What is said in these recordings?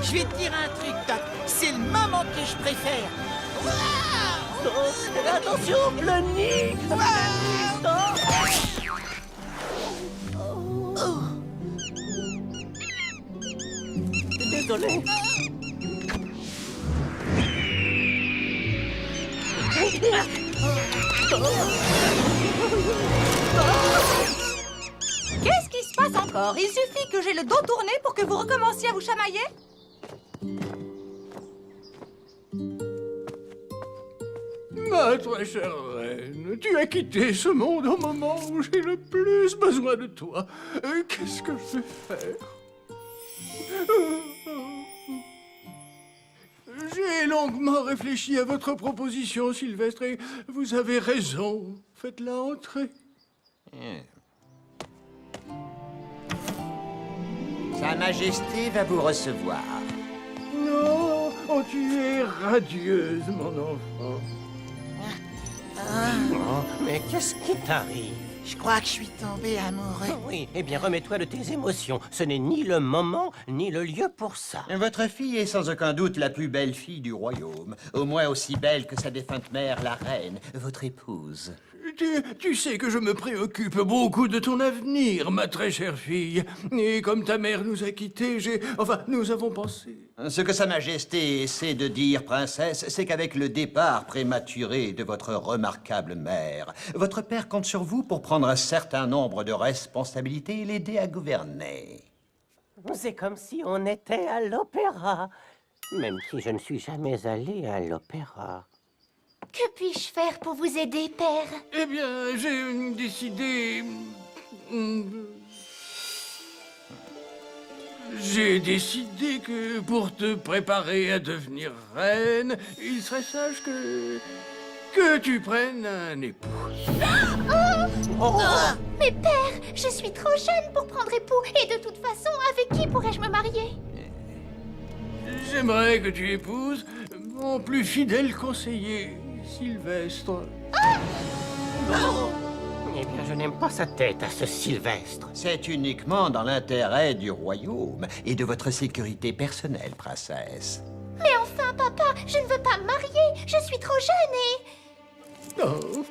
Je vais te dire un truc, Doc. C'est le moment que je préfère. Attention, le nid. Désolé. Qu'est-ce qui se passe encore? Il suffit que j'ai le dos tourné pour que vous recommenciez à vous chamailler? Ma très chère reine, tu as quitté ce monde au moment où j'ai le plus besoin de toi. Qu'est-ce que je vais faire? J'ai longuement réfléchi à votre proposition, Sylvestre, et vous avez raison. Faites-la entrer. Sa Majesté va vous recevoir. Non, oh, tu es radieuse, mon enfant. Oh, mais qu'est-ce qui t'arrive? Je crois que je suis tombé amoureux. Oui, eh bien, remets-toi de tes émotions. Ce n'est ni le moment, ni le lieu pour ça. Votre fille est sans aucun doute la plus belle fille du royaume. Au moins aussi belle que sa défunte mère, la reine, votre épouse. Tu sais que je me préoccupe beaucoup de ton avenir, ma très chère fille. Et comme ta mère nous a quittés, nous avons pensé. Ce que Sa Majesté essaie de dire, princesse, c'est qu'avec le départ prématuré de votre remarquable mère, votre père compte sur vous pour prendre un certain nombre de responsabilités et l'aider à gouverner. C'est comme si on était à l'opéra. Même si je ne suis jamais allé à l'opéra. Que puis-je faire pour vous aider, père? Eh bien, j'ai décidé... J'ai décidé que pour te préparer à devenir reine, il serait sage que tu prennes un époux. Mais père, je suis trop jeune pour prendre époux. Et de toute façon, avec qui pourrais-je me marier? J'aimerais que tu épouses mon plus fidèle conseiller, Sylvestre. Eh bien, je n'aime pas sa tête à ce Sylvestre. C'est uniquement dans l'intérêt du royaume et de votre sécurité personnelle, princesse. Mais enfin, papa, je ne veux pas me marier. Je suis trop jeune Oh.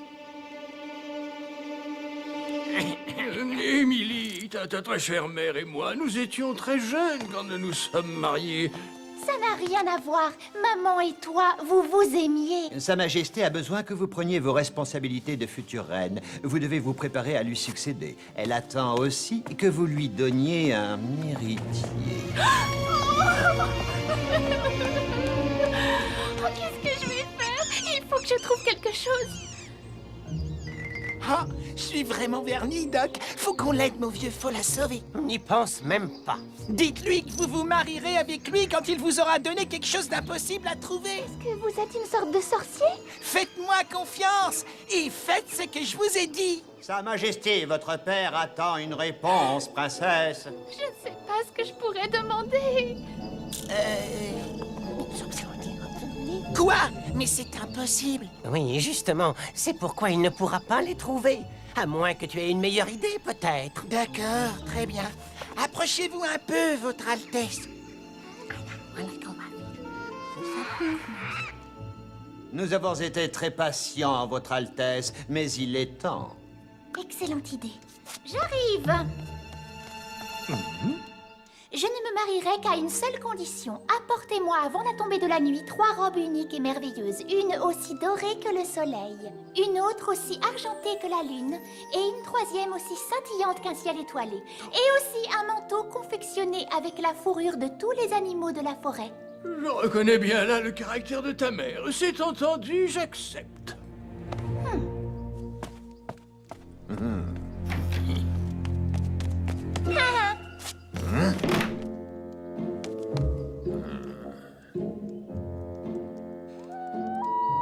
Émilie, ta très chère mère et moi, nous étions très jeunes quand nous nous sommes mariés. Ça n'a rien à voir. Maman et toi, vous vous aimiez. Sa Majesté a besoin que vous preniez vos responsabilités de future reine. Vous devez vous préparer à lui succéder. Elle attend aussi que vous lui donniez un héritier. Oh, qu'est-ce que je vais faire? Il faut que je trouve quelque chose. Ah, je suis vraiment verni, Doc. Faut qu'on l'aide, mon vieux, faut la sauver. N'y pense même pas. Dites-lui que vous vous marierez avec lui quand il vous aura donné quelque chose d'impossible à trouver. Est-ce que vous êtes une sorte de sorcier? Faites-moi confiance et faites ce que je vous ai dit. Sa Majesté, votre père attend une réponse, princesse. Je ne sais pas ce que je pourrais demander. Quoi? Mais c'est impossible. Oui, justement, c'est pourquoi il ne pourra pas les trouver. À moins que tu aies une meilleure idée, peut-être. D'accord, très bien. Approchez-vous un peu, Votre Altesse. Nous avons été très patients, votre Altesse, mais il est temps. Excellente idée. J'arrive. Je ne me marierai qu'à une seule condition. Apportez-moi avant la tombée de la nuit 3 robes uniques et merveilleuses. Une aussi dorée que le soleil, une autre aussi argentée que la lune, et une troisième aussi scintillante qu'un ciel étoilé. Et aussi un manteau confectionné avec la fourrure de tous les animaux de la forêt. Je reconnais bien là le caractère de ta mère. C'est entendu, j'accepte.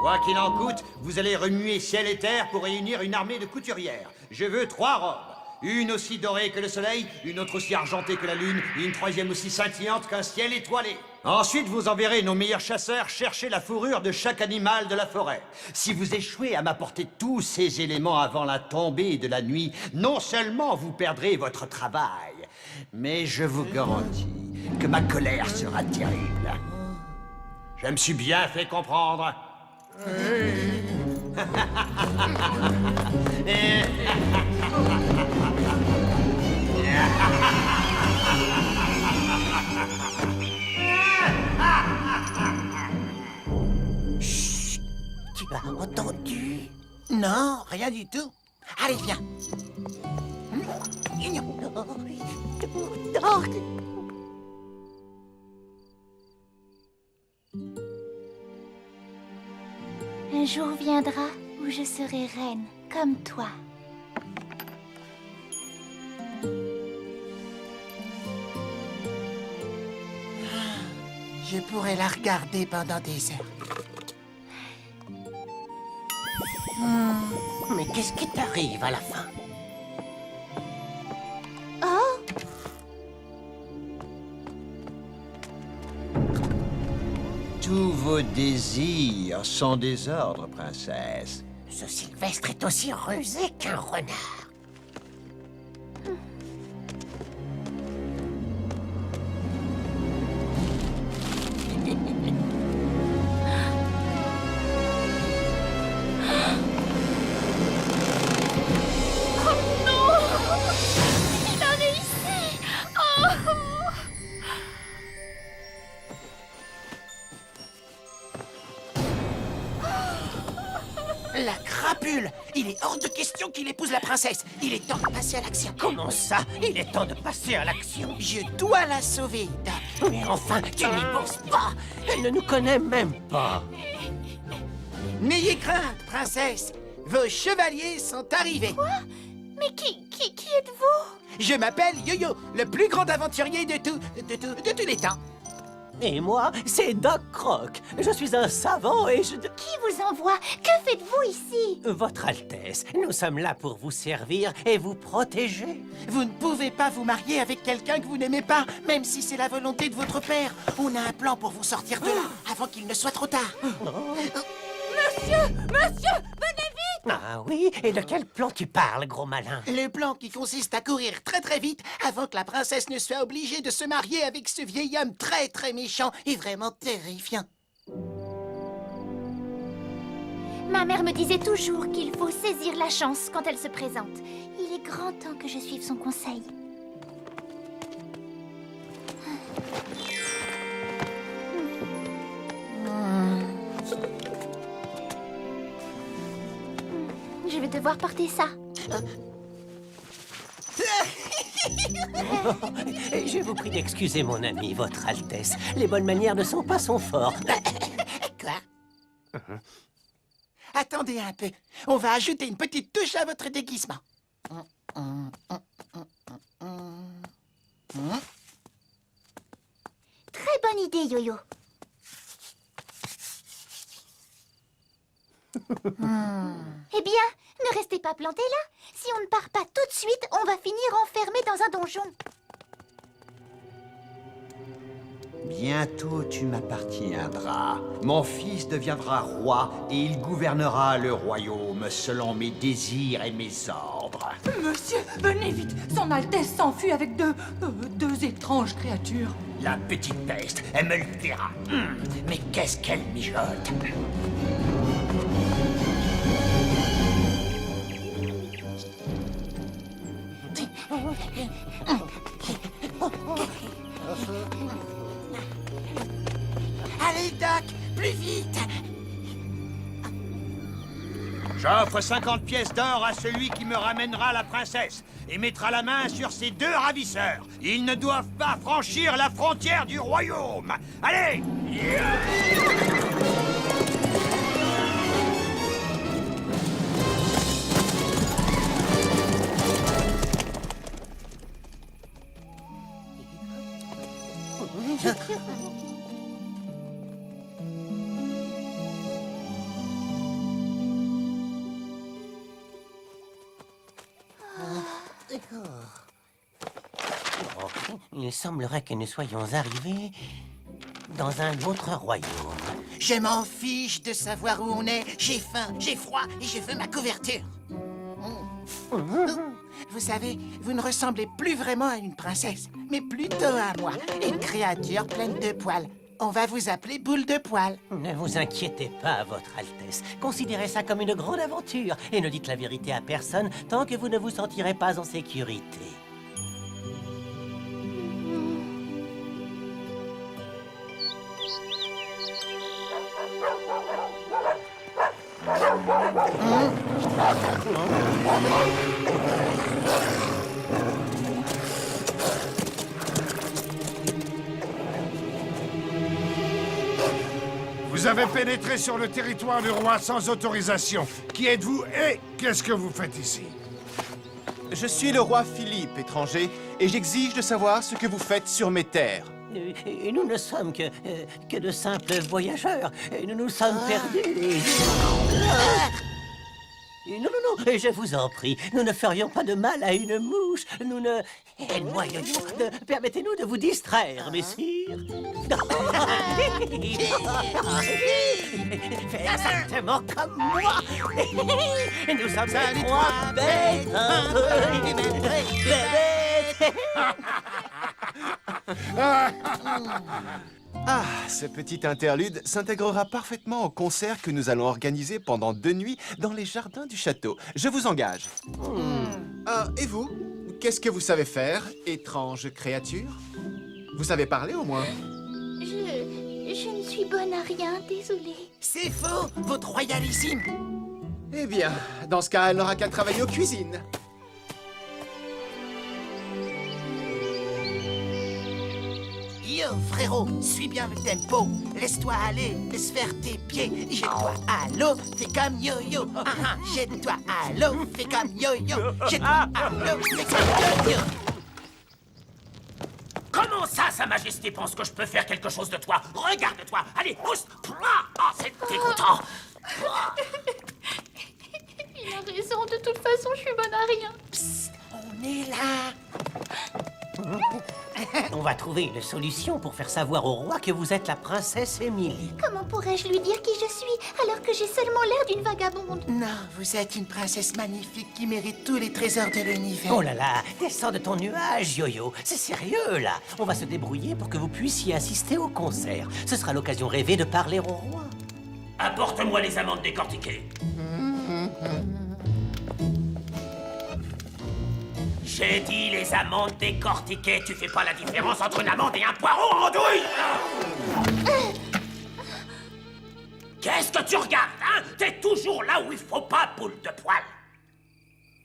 Quoi qu'il en coûte, vous allez remuer ciel et terre pour réunir une armée de couturières. Je veux 3 robes. Une aussi dorée que le soleil, une autre aussi argentée que la lune, et une troisième aussi scintillante qu'un ciel étoilé. Ensuite, vous enverrez nos meilleurs chasseurs chercher la fourrure de chaque animal de la forêt. Si vous échouez à m'apporter tous ces éléments avant la tombée de la nuit, non seulement vous perdrez votre travail, mais je vous garantis que ma colère sera terrible. Je me suis bien fait comprendre. Tu as entendu? Non, rien du tout. Allez, viens. Un jour viendra où je serai reine, comme toi. Je pourrais la regarder pendant des heures. Mais qu'est-ce qui t'arrive à la fin? Oh! Tous vos désirs sont des ordres, princesse. Ce Sylvestre est aussi rusé qu'un renard. Il a réussi! Oh! La crapule! Il est hors de question qu'il épouse la princesse. Il est temps de passer à l'action. Comment ça? Il est temps de passer à l'action. Je dois la sauver, Doc. Mais enfin, tu n'y penses pas. Elle ne nous connaît même pas. N'ayez crainte, princesse. Vos chevaliers sont arrivés. Mais qui êtes-vous? Je m'appelle Yo-Yo, le plus grand aventurier de tous les temps. Et moi, c'est Doc Croc. Je suis un savant et je... Qui vous envoie? Que faites-vous ici? Votre Altesse, nous sommes là pour vous servir et vous protéger. Vous ne pouvez pas vous marier avec quelqu'un que vous n'aimez pas, même si c'est la volonté de votre père. On a un plan pour vous sortir de là, avant qu'il ne soit trop tard. Monsieur, venez vite! Ah oui? Et de quel plan tu parles, gros malin? Le plan qui consiste à courir très très vite avant que la princesse ne soit obligée de se marier avec ce vieil homme très très méchant et vraiment terrifiant. Ma mère me disait toujours qu'il faut saisir la chance quand elle se présente. Il est grand temps que je suive son conseil. Je vais devoir porter ça. Et je vous prie d'excuser, mon ami, votre Altesse. Les bonnes manières ne sont pas son fort. Quoi? Attendez un peu. On va ajouter une petite touche à votre déguisement. Très bonne idée, Yo-Yo. Eh bien, ne restez pas plantés là. Si on ne part pas tout de suite, on va finir enfermés dans un donjon. Bientôt tu m'appartiendras. Mon fils deviendra roi et il gouvernera le royaume selon mes désirs et mes ordres. Monsieur, venez vite! Son Altesse s'enfuit avec deux étranges créatures. La petite peste, elle me le dira. Mais qu'est-ce qu'elle mijote? Allez, Doc, plus vite! J'offre 50 pièces d'or à celui qui me ramènera la princesse et mettra la main sur ces deux ravisseurs. Ils ne doivent pas franchir la frontière du royaume. Allez! Oh, il semblerait que nous soyons arrivés dans un autre royaume. Je m'en fiche de savoir où on est. J'ai faim, j'ai froid et je veux ma couverture. Vous savez, vous ne ressemblez plus vraiment à une princesse, mais plutôt à moi, une créature pleine de poils. On va vous appeler Boule de Poil. Ne vous inquiétez pas, Votre Altesse. Considérez ça comme une grande aventure et ne dites la vérité à personne tant que vous ne vous sentirez pas en sécurité. Vous avez pénétré sur le territoire du roi sans autorisation. Qui êtes-vous et qu'est-ce que vous faites ici? Je suis le roi Philippe, étranger, et j'exige de savoir ce que vous faites sur mes terres. Nous ne sommes que de simples voyageurs. Nous nous sommes perdus. Non, je vous en prie, nous ne ferions pas de mal à une mouche. Nous ne... Aide-moi, Yo-Yo. Permettez-nous de vous distraire, messire. Faites exactement comme moi. Nous sommes les trois bêtes. Ah, ce petit interlude s'intégrera parfaitement au concert que nous allons organiser pendant 2 nuits dans les jardins du château. Je vous engage. Et vous? Qu'est-ce que vous savez faire, étrange créature? Vous savez parler au moins? Je ne suis bonne à rien, désolée. C'est faux, votre royalissime. Eh bien, dans ce cas, elle n'aura qu'à travailler aux cuisines. Yo, frérot, suis bien le tempo. Laisse-toi aller, laisse faire tes pieds. Jette-toi à l'eau, fais comme yo-yo. Jette-toi à l'eau, fais comme yo-yo. Jette-toi à l'eau, fais comme yo-yo. Comment ça, Sa Majesté pense que je peux faire quelque chose de toi? Regarde-toi! Allez, pousse! Ah, c'est dégoûtant! Il a raison, de toute façon, je suis bonne à rien. Psst, on est là. On va trouver une solution pour faire savoir au roi que vous êtes la princesse Émilie. Comment pourrais-je lui dire qui je suis alors que j'ai seulement l'air d'une vagabonde? Non, vous êtes une princesse magnifique qui mérite tous les trésors de l'univers. Oh là là, descends de ton nuage, Yo-Yo. C'est sérieux, là. On va se débrouiller pour que vous puissiez assister au concert. Ce sera l'occasion rêvée de parler au roi. Apporte-moi les amandes décortiquées. J'ai dit les amandes décortiquées. Tu fais pas la différence entre une amande et un poireau en andouille. Qu'est-ce que tu regardes, hein? T'es toujours là où il faut pas, Boule de Poil.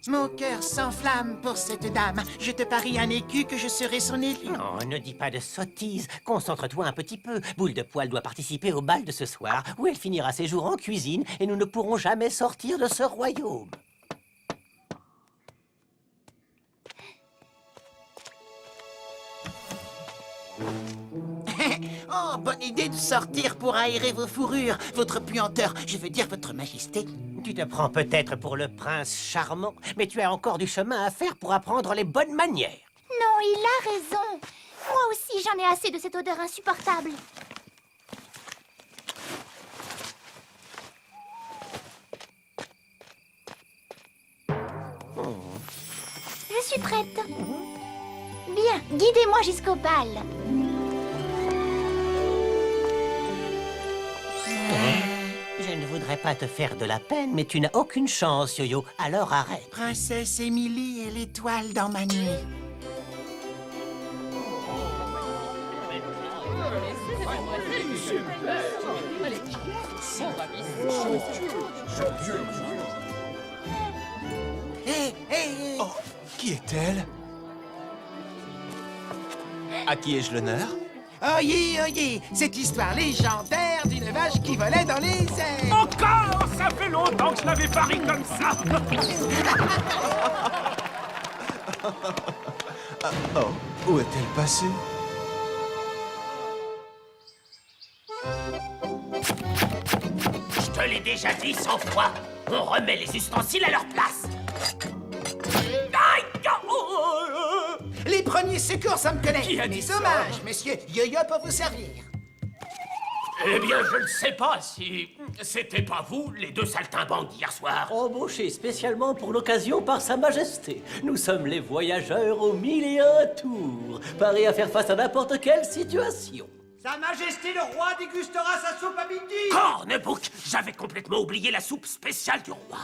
Mon cœur s'enflamme pour cette dame. Je te parie un écu que je serai son élu. Non, ne dis pas de sottises. Concentre-toi un petit peu. Boule de Poil doit participer au bal de ce soir, où elle finira ses jours en cuisine, et nous ne pourrons jamais sortir de ce royaume. Oh, bonne idée de sortir pour aérer vos fourrures. Votre puanteur, je veux dire votre majesté. Tu te prends peut-être pour le prince charmant, mais tu as encore du chemin à faire pour apprendre les bonnes manières. Non, il a raison. Moi aussi, j'en ai assez de cette odeur insupportable. Je suis prête. Bien, guidez-moi jusqu'au bal. Je ne voudrais pas te faire de la peine, mais tu n'as aucune chance, Yo-Yo. Alors arrête. Princesse Émilie est l'étoile dans ma nuit. Hé, hé, Oh, qui est-elle? À qui ai-je l'honneur? Oyez, oyez, cette histoire légendaire d'une vache qui volait dans les airs. Encore! Ça fait longtemps que je n'avais pas ri comme ça. Oh, où est-elle passée? Je te l'ai déjà dit 100 fois. On remet les ustensiles à leur place. Aïe! Oh! premiers secours, ça me connaît. Qui a dit Mes ça? hommages, monsieur Yo-Yo pour vous servir. Eh bien, je ne sais pas si c'était pas vous, les deux saltimbanques d'hier soir. Embauché spécialement pour l'occasion par Sa Majesté. Nous sommes les voyageurs aux 1001 tours, parés à faire face à n'importe quelle situation. Sa Majesté le roi dégustera sa soupe à midi. Cornbrook, j'avais complètement oublié la soupe spéciale du roi.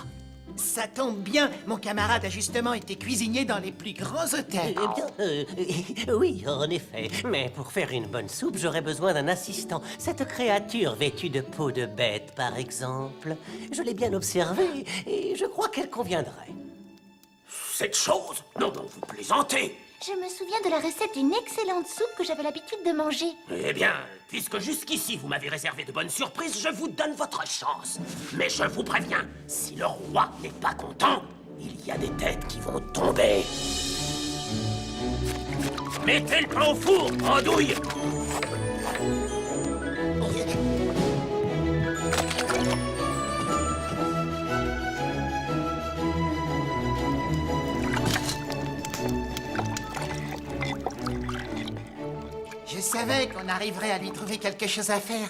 Ça tombe bien, mon camarade a justement été cuisinier dans les plus grands hôtels. Oui, en effet. Mais pour faire une bonne soupe, j'aurais besoin d'un assistant. Cette créature vêtue de peau de bête, par exemple. Je l'ai bien observée et je crois qu'elle conviendrait. Cette chose? Non, non, vous plaisantez. Je me souviens de la recette d'une excellente soupe que j'avais l'habitude de manger. Eh bien, puisque jusqu'ici vous m'avez réservé de bonnes surprises, je vous donne votre chance. Mais je vous préviens, si le roi n'est pas content, il y a des têtes qui vont tomber. Mettez le pain au four, andouille. Je savais qu'on arriverait à lui trouver quelque chose à faire.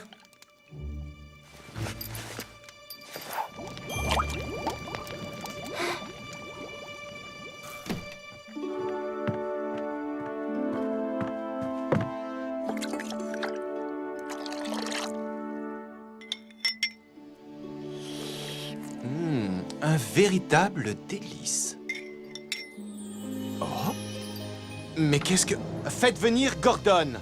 Un véritable délice. Oh. Mais qu'est-ce que... Faites venir Gordon.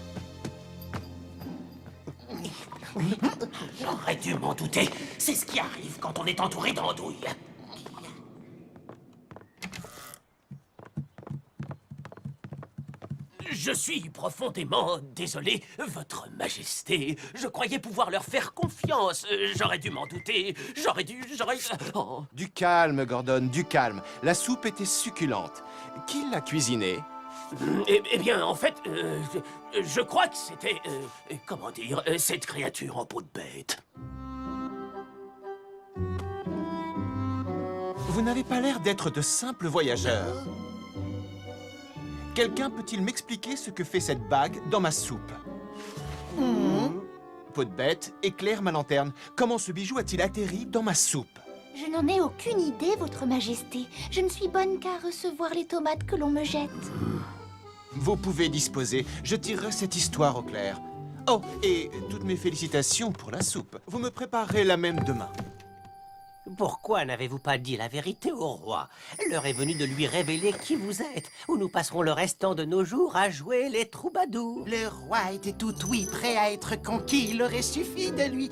J'aurais dû m'en douter. C'est ce qui arrive quand on est entouré d'andouilles. Je suis profondément désolé, Votre Majesté. Je croyais pouvoir leur faire confiance. J'aurais dû m'en douter. J'aurais... Oh. Du calme, Gordon, du calme. La soupe était succulente. Qui l'a cuisinée? Eh bien, en fait, je crois que c'était... comment dire, cette créature en peau de bête. Vous n'avez pas l'air d'être de simples voyageurs. Quelqu'un peut-il m'expliquer ce que fait cette bague dans ma soupe? Peau de bête, éclaire ma lanterne. Comment ce bijou a-t-il atterri dans ma soupe? Je n'en ai aucune idée, Votre Majesté. Je ne suis bonne qu'à recevoir les tomates que l'on me jette. Vous pouvez disposer. Je tirerai cette histoire au clair. Oh, et toutes mes félicitations pour la soupe. Vous me préparerez la même demain. Pourquoi n'avez-vous pas dit la vérité au roi? L'heure est venue de lui révéler qui vous êtes, ou nous passerons le restant de nos jours à jouer les troubadours. Le roi était tout oui, prêt à être conquis. Il aurait suffi de lui...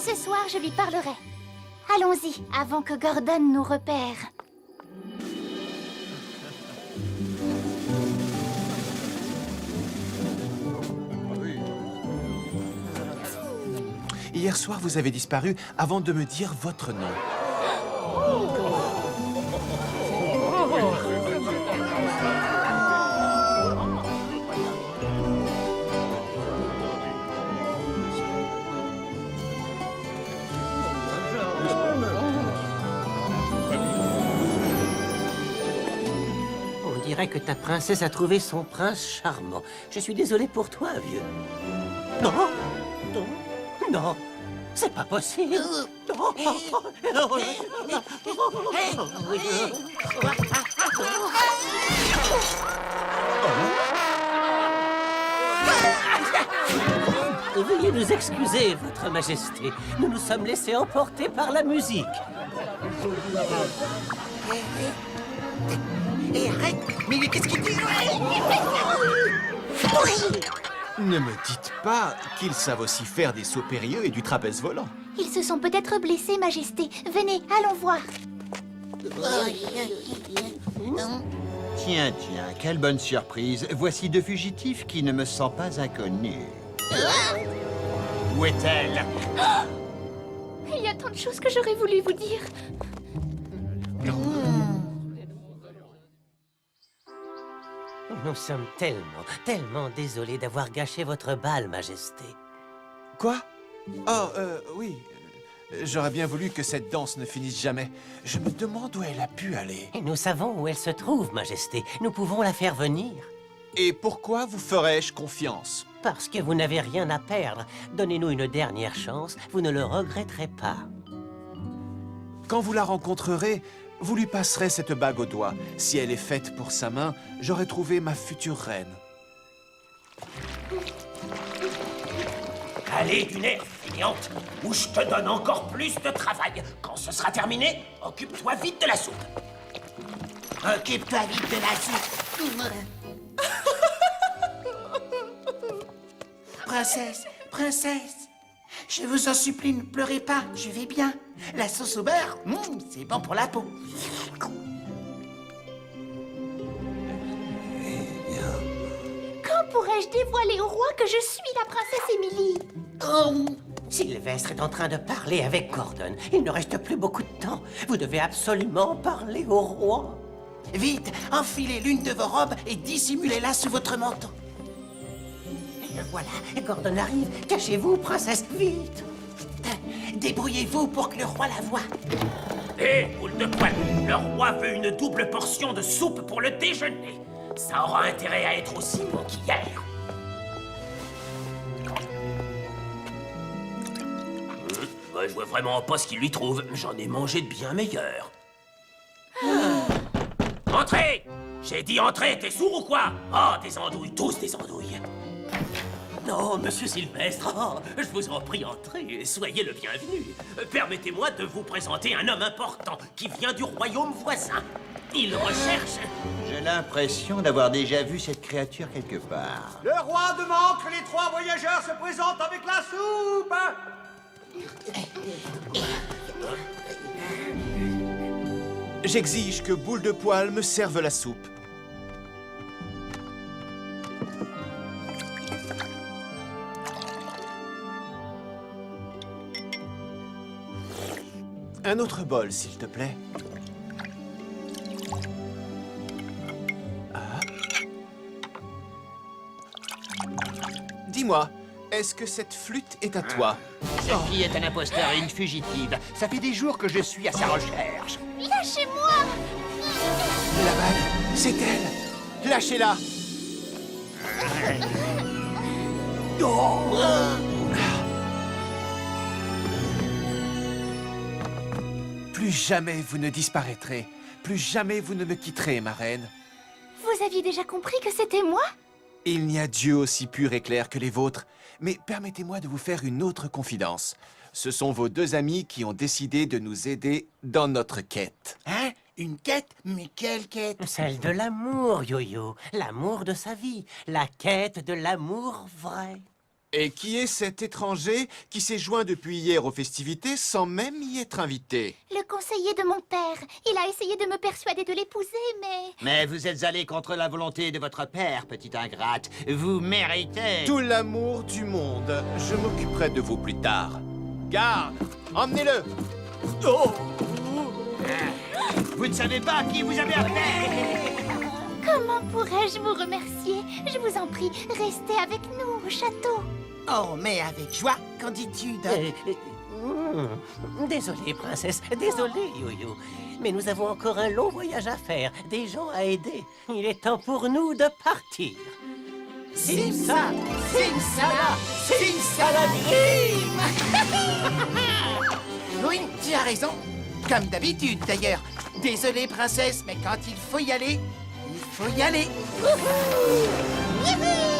Ce soir, je lui parlerai. Allons-y, avant que Gordon nous repère. Hier soir, vous avez disparu avant de me dire votre nom. On dirait que ta princesse a trouvé son prince charmant. Je suis désolé pour toi, vieux. Non, non, non, c'est pas possible. Veuillez nous excuser, Votre Majesté. Nous nous sommes laissés emporter par la musique. Et arrête. Mais qu'est-ce qu'il dit? Ne me dites pas qu'ils savent aussi faire des sauts périlleux et du trapèze volant. Ils se sont peut-être blessés, Majesté. Venez, allons voir. Tiens, tiens, quelle bonne surprise. Voici deux fugitifs qui ne me sont pas inconnus. Où est-elle? Il y a tant de choses que j'aurais voulu vous dire. Nous sommes tellement désolés d'avoir gâché votre bal, Majesté. Quoi? Oh, oui. J'aurais bien voulu que cette danse ne finisse jamais. Je me demande où elle a pu aller. Et nous savons où elle se trouve, Majesté. Nous pouvons la faire venir. Et pourquoi vous ferais-je confiance? Parce que vous n'avez rien à perdre. Donnez-nous une dernière chance, vous ne le regretterez pas. Quand vous la rencontrerez, vous lui passerez cette bague au doigt. Si elle est faite pour sa main, j'aurai trouvé ma future reine. Allez, du nerf, fainéante, ou je te donne encore plus de travail. Quand ce sera terminé, occupe-toi vite de la soupe. Occupe-toi vite de la soupe. Princesse, princesse, je vous en supplie, ne pleurez pas, je vais bien. La sauce au beurre, c'est bon pour la peau. Quand pourrais-je dévoiler au roi que je suis la princesse Émilie? Oh, Sylvestre est en train de parler avec Gordon. Il ne reste plus beaucoup de temps. Vous devez absolument parler au roi. vite, enfilez l'une de vos robes et dissimulez-la sous votre manteau. Et le voilà, Gordon arrive. Cachez-vous, princesse, vite. Débrouillez-vous pour que le roi la voie. Hé, boule de poil, le roi veut une double portion de soupe pour le déjeuner. Ça aura intérêt à être aussi bon qu'hier. Moi, je vois vraiment pas ce qu'il lui trouve. J'en ai mangé de bien meilleur. Entrez! J'ai dit entrez, t'es sourd ou quoi? Oh, des andouilles, tous des andouilles. Non, monsieur Sylvestre, oh, je vous en prie, entrez, soyez le bienvenu. Permettez-moi de vous présenter un homme important qui vient du royaume voisin. Il recherche... J'ai l'impression d'avoir déjà vu cette créature quelque part. Le roi demande que les 3 voyageurs se présentent avec la soupe. J'exige que Boule de Poil me serve la soupe. Un autre bol, s'il te plaît. Ah. Dis-moi, est-ce que cette flûte est à toi? Cette fille est un imposteur et une fugitive. Ça fait des jours que je suis à sa recherche. Lâchez-moi! La bague, c'est elle. Lâchez-la. Plus jamais vous ne disparaîtrez. Plus jamais vous ne me quitterez, ma reine. Vous aviez déjà compris que c'était moi? Il n'y a Dieu aussi pur et clair que les vôtres. Mais permettez-moi de vous faire une autre confidence. Ce sont vos 2 amis qui ont décidé de nous aider dans notre quête. Hein? Une quête? Mais quelle quête? Celle de l'amour, Yo-Yo. L'amour de sa vie. La quête de l'amour vrai. Et qui est cet étranger qui s'est joint depuis hier aux festivités sans même y être invité? Le conseiller de mon père. Il a essayé de me persuader de l'épouser, mais... Mais vous êtes allé contre la volonté de votre père, petite ingrate. Vous méritez... Tout l'amour du monde. Je m'occuperai de vous plus tard. Garde! Emmenez-le! Vous ne savez pas qui vous avez appelé. Comment pourrais-je vous remercier? Je vous en prie, restez avec nous au château. Oh, mais avec joie, qu'en dis-tu, Doc? Désolé, princesse. Désolé, Yo-Yo. Mais nous avons encore un long voyage à faire. Des gens à aider. Il est temps pour nous de partir. Simsa! Simsala! Simsaladrim! Oui, tu as raison. Comme d'habitude, d'ailleurs. Désolé, princesse, mais quand il faut y aller, il faut y aller. Youhou!